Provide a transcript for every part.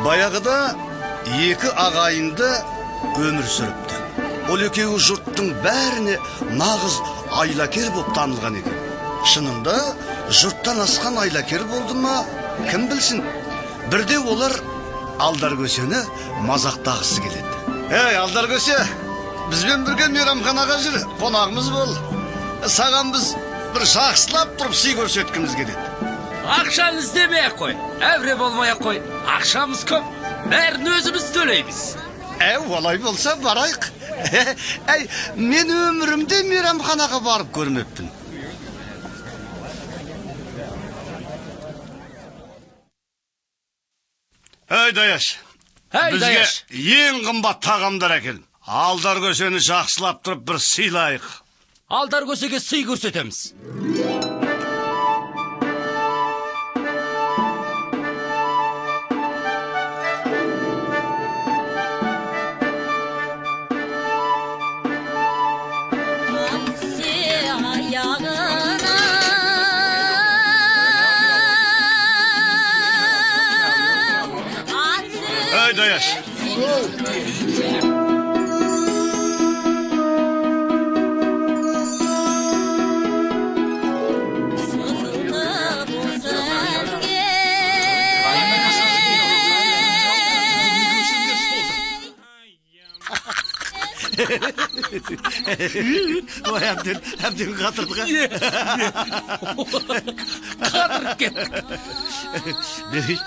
Баяғыда екі ағайынды өмір сүріпті. Ол екеуі жұрттың бәріне нағыз айлакер болып танылған екен. Шынында жұрттан асқан айлакер болды ма, кім білсін. Бірде олар Алдаркөсені мазақтағысы келеді. Ей, Алдаркөсе, бізбен бірге мейрамханаға жүр, қонағымыз бол. Саған біз бір жақсылап тұрып сый көрсеткіміз келеді. Ақшаны іздемей-ақ қой, әвре болмай-ақ қой. Ақшамыз көп, бәрін өзіміз төлейміз. Олай болса барайық. Мен өмірімде мейрамханаға барып көрмеппін. Даяш, бізге ең қымбат тағамдар әкел. Алдаркөсені жақсылап тұрып бір сыйлайық. Алдаркөсеге сый көрсетеміз. Dаяш. Әбден қатырдыға. Қатырып кеттік. Берейш,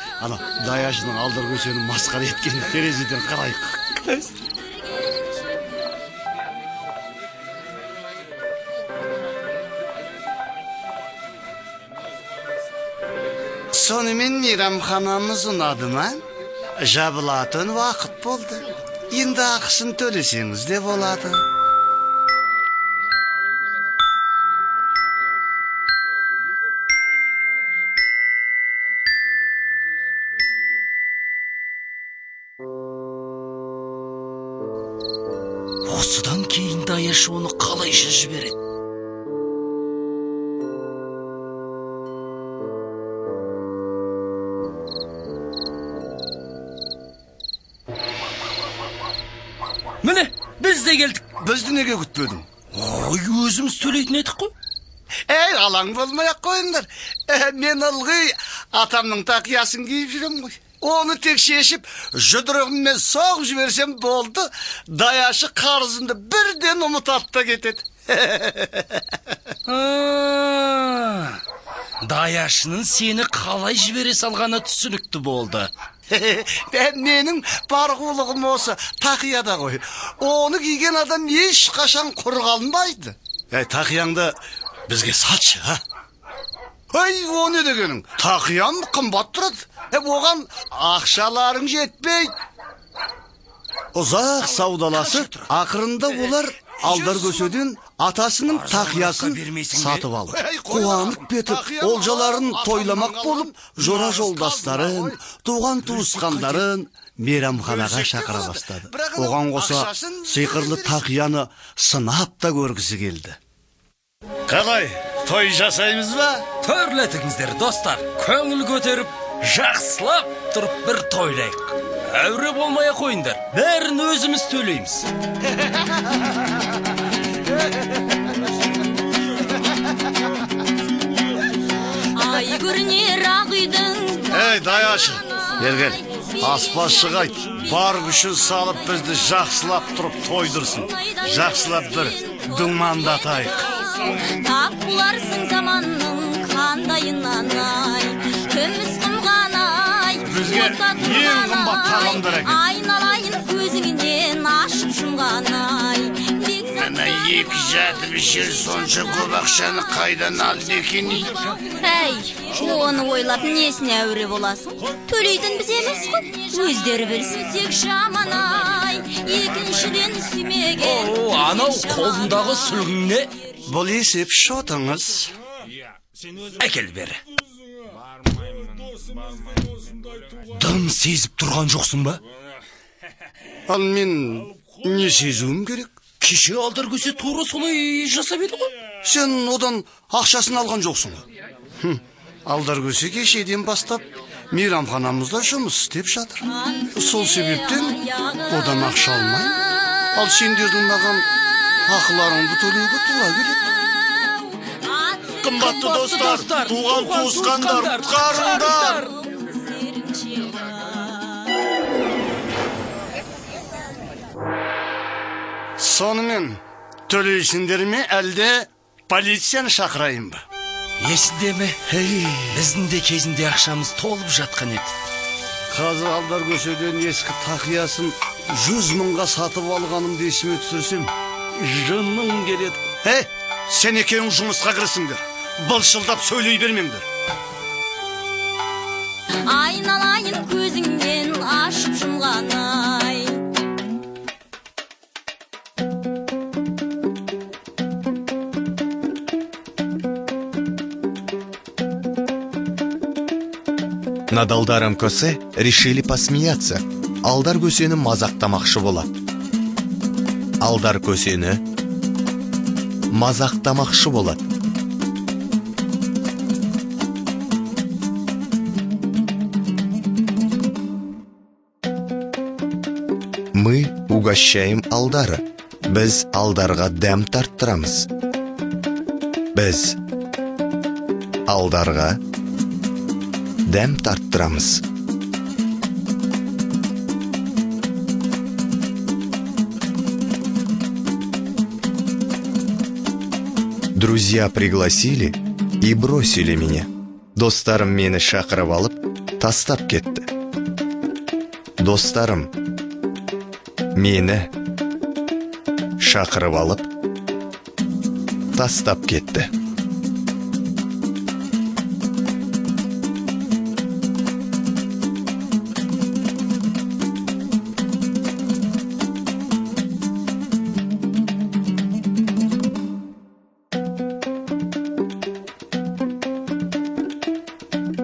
Даяшының Алдаркөсені масқара еткенін терезеден қарайық. Сонымен мейрамханамыз ұнады ма? Жабылатын уақыт болды. Енді ақысын төлесеңіз де болады. Осыдан кейін Даяш оны қалайша жібереді? Міне, біз де келдік. Бізді неге күтпедің? Өзіміз төлейтін едік қой. Алаң болмай-ақ қойыңдар. Мен ылғи атамның тақиясын киіп жүрем ғой. Оны тек шешіп, жұдырығыммен соғып жіберсем болды, Даяшы қарызымды бірден ұмытады да кетеді. Даяшының сені қалай жібере салғаны түсінікті болды. Менің бар қулығым осы тақияда ғой. Оны киген адам ешқашан құр қалмайды. Тақияңды бізге сатшы, ха? О не дегенің? Тақиям қымбат тұрады. Оған ақшаларың жетпейді. Ұзақ саудаласып, ақырында олар Алдаркөседен атасының тақиясын сатып алды. Қуанып кетіп, олжаларын тойламақ болып, жора жолдастарын, туған туысқандарын мейрамханаға шақыра бастады. Оған қоса сиқырлы тақияны сынап та көргісі келді. Қалай, той жасаймыз ба? Төрлетіңіздер, достар. Көңіл көтеріп, жақсылап тұрып бір тойлайық. Әуре болмай қойыңдар. Бәрін өзіміз төлейміз. Ай көрінер ақ үйдің. Даяшы, ергел, аспазшыға айт, бар күшін салып бізді жақсылап тұрып тойдырсын. Жақсылап бір думандатайық. Тап бұларсың заманның қандайынан ай, күміс құмған ай, бізге ең қымбат тағамдар әкел. Айналайын көзіңнен ашып жұмған ай. Ана екі жатып ішер сонша көп ақшаны қайдан алды екен? Оны ойлап несіне әуре боласың? Төлейтін біз емес қой. Өздері білсін. Тек жаман ай, екіншіден сүймеген. Анау қолындағы сүлгің не? Бұл есеп шотыңыз. Әкел бері. Дым сезіп тұрған жоқсың ба? Ал мен не сезуім керек? Кеше Алдаркөсе тура солай жасап еді ғой. Сен одан ақшасын алған жоқсың ғой. Алдаркөсе кешеден бастап мейрамханамызда жұмыс істеп жатыр. Сол себептен одан ақша алмай, ал сендердің маған ақыларыңды төлеуге тура келеді. Қымбатты достар, туған туысқандар, қарындар. Сонымен төлейсіңдер ме, әлде полицияны шақырайын ба? Есінде ме? Біздің де кезінде ақшамыз толып жатқан еді. Қазір Алдар көшеден ескі тақиясын 100 мыңға сатып алғанымды есіме түсірсем, жыным келеді. Сен екеуің жұмысқа кірісіңдер. Былшылдап сөйлей бермеңдер. Айналайын көзіңнен ашып жұмғанай. Над Алдаром Көсе решили посмеяться. Алдар Көсені мазақтамақшы болады. Алдар Көсені мазақтамақшы болады. Мы угощаем Алдара. Біз Алдарға дәм тарттырамыз. Біз Алдарға дәм тарттырамыз. Друзья пригласили и бросили меня. Достарым мені шақырып алып, тастап кетті. Достарым мені шақырып алып, тастап кетті.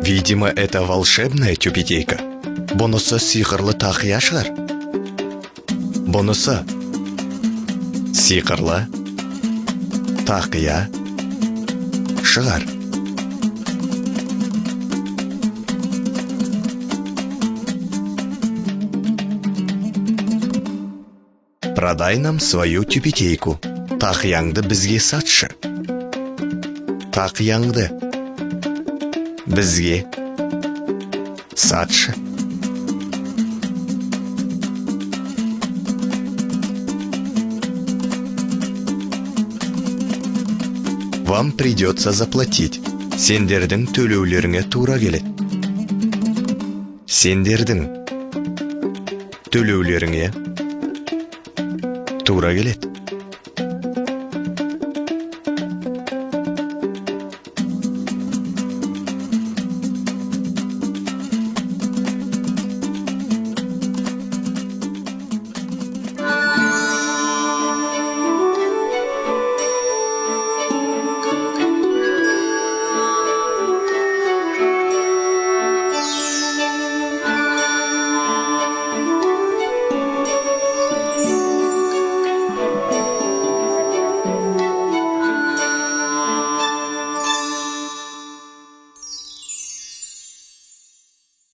Видимо, это волшебная тюбетейка. Бұнысы сиқырлы тақия шығар. Бұнысы сиқырлы тақия шығар. Продай нам свою тюбетейку. Тақияңды бізге сатшы. Тақияңды бізге сатшы. Вам придется заплатить. Сендердің төлеулеріңе тура келеді. Сендердің төлеулеріңе тура келеді.